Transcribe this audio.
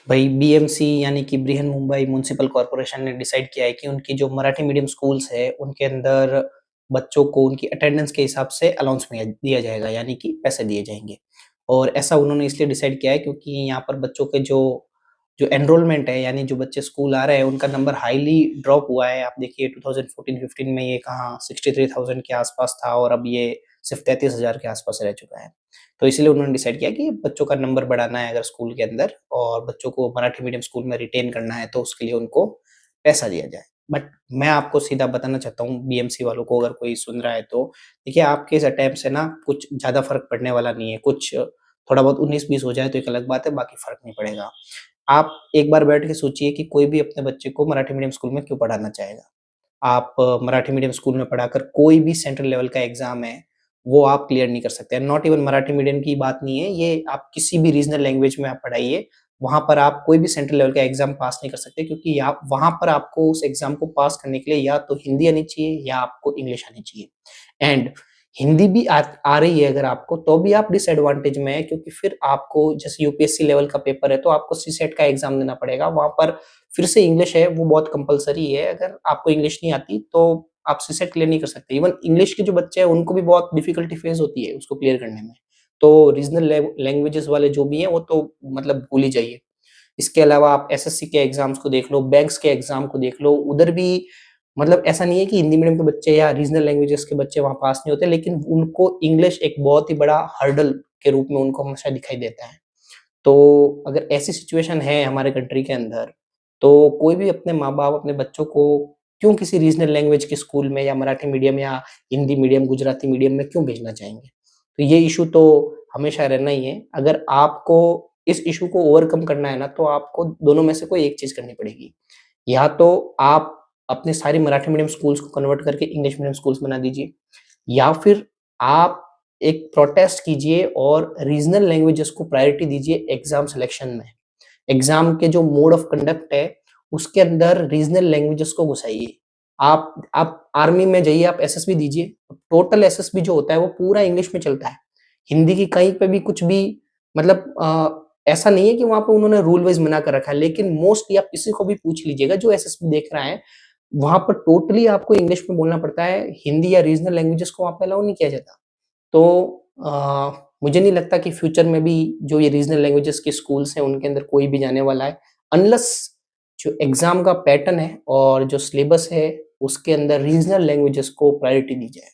भाई बीएमसी यानी कि बृहन मुंबई म्युनिसिपल कॉर्पोरेशन ने डिसाइड किया है कि उनकी जो मराठी मीडियम स्कूल्स है उनके अंदर बच्चों को उनकी अटेंडेंस के हिसाब से अलाउंस में दिया जाएगा यानी कि पैसे दिए जाएंगे। और ऐसा उन्होंने इसलिए डिसाइड किया है क्योंकि यहाँ पर बच्चों के जो जो एनरोलमेंट है यानी जो बच्चे स्कूल आ रहे हैं उनका नंबर हाईली ड्रॉप हुआ है। आप देखिए 2014-15 में ये कहाँ 63,000 के आसपास था और अब ये सिर्फ 33,000 के आसपास रह चुका है। तो इसलिए उन्होंने डिसाइड किया कि बच्चों का नंबर बढ़ाना है अगर स्कूल के अंदर और बच्चों को मराठी मीडियम स्कूल में रिटेन करना है तो उसके लिए उनको पैसा दिया जाए। बट मैं आपको सीधा बताना चाहता हूँ बीएमसी वालों को अगर कोई सुन रहा है तो देखिए आपके इस अटेम्प्ट से ना कुछ ज़्यादा फ़र्क पड़ने वाला नहीं है। कुछ थोड़ा बहुत 19-20 हो जाए तो एक अलग बात है, बाकी फ़र्क नहीं पड़ेगा। आप एक बार बैठ के सोचिए कि कोई भी अपने बच्चे को मराठी मीडियम स्कूल में क्यों पढ़ाना चाहेगा? आप मराठी मीडियम स्कूल में पढ़ाकर कोई भी सेंट्रल लेवल का एग्ज़ाम है, वो आप क्लियर नहीं कर सकते। नॉट इवन मराठी मीडियम की बात नहीं है, ये आप किसी भी रीजनल लैंग्वेज में आप पढ़ाइए, वहाँ पर आप कोई भी सेंट्रल लेवल का एग्ज़ाम पास नहीं कर सकते क्योंकि आप वहाँ पर आपको उस एग्ज़ाम को पास करने के लिए या तो हिंदी आनी चाहिए या आपको इंग्लिश आनी चाहिए। एंड हिंदी भी आ रही है अगर आपको तो भी आप डिसएडवांटेज में हैं क्योंकि फिर आपको जैसे यूपीएससी लेवल का पेपर है तो आपको सीसेट का एग्ज़ाम देना पड़ेगा। वहाँ पर फिर से इंग्लिश है, वो बहुत कंपल्सरी है। अगर आपको इंग्लिश नहीं आती तो आप सीसेट क्लियर नहीं कर सकते। इवन इंग्लिश के जो बच्चे हैं उनको भी बहुत डिफिकल्टी फेस होती है उसको क्लियर करने में। तो रीजनल लैंग्वेजेस वाले जो भी हैं वो तो मतलब भूल ही जाइए। इसके अलावा आप एसएससी के एग्ज़ाम्स को देख लो, बैंक्स के एग्ज़ाम को देख लो, उधर भी मतलब ऐसा नहीं है कि हिंदी मीडियम के बच्चे या रीजनल लैंग्वेजेस के बच्चे वहाँ पास नहीं होते, लेकिन उनको इंग्लिश एक बहुत ही बड़ा हर्डल के रूप में उनको हमेशा दिखाई देता है। तो अगर ऐसी सिचुएशन है हमारे कंट्री के अंदर, तो कोई भी अपने माँ-बाप अपने बच्चों को क्यों किसी रीजनल लैंग्वेज के स्कूल में या मराठी मीडियम या हिंदी मीडियम, गुजराती मीडियम में क्यों भेजना चाहेंगे? तो ये इश्यू तो हमेशा रहना ही है। अगर आपको इस इश्यू को ओवरकम करना है ना, तो आपको दोनों में से कोई एक चीज़ करनी पड़ेगी। या तो आप अपने सारे मराठी मीडियम स्कूल्स को कन्वर्ट करके इंग्लिश मीडियम स्कूल्स बना दीजिए या फिर आप एक प्रोटेस्ट कीजिए और रीजनल लैंग्वेजेस को प्रायोरिटी दीजिए एग्ज़ाम सिलेक्शन में। एग्ज़ाम के जो मोड ऑफ कंडक्ट है, उसके अंदर रीजनल लैंग्वेजेस को घुसाइए। आप आर्मी में जाइए, आप एसएसबी दीजिए, टोटल एसएसबी जो होता है वो पूरा इंग्लिश में चलता है। हिंदी की कहीं पे भी कुछ भी मतलब ऐसा नहीं है कि वहाँ पे उन्होंने रूल वाइज़ मना कर रखा है, लेकिन मोस्टली आप किसी को भी पूछ लीजिएगा जो एसएसबी देख रहा है, वहाँ पर टोटली आपको इंग्लिश में बोलना पड़ता है, हिंदी या रीजनल लैंग्वेजेस को वहाँ पे अलाउ नहीं किया जाता। तो मुझे नहीं लगता कि फ्यूचर में भी जो ये रीजनल लैंग्वेजेस के स्कूल्स हैं उनके अंदर कोई भी जाने वाला है, अनलेस जो एग्ज़ाम का पैटर्न है और जो सिलेबस है उसके अंदर रीजनल लैंग्वेजेस को प्रायोरिटी दी जाए।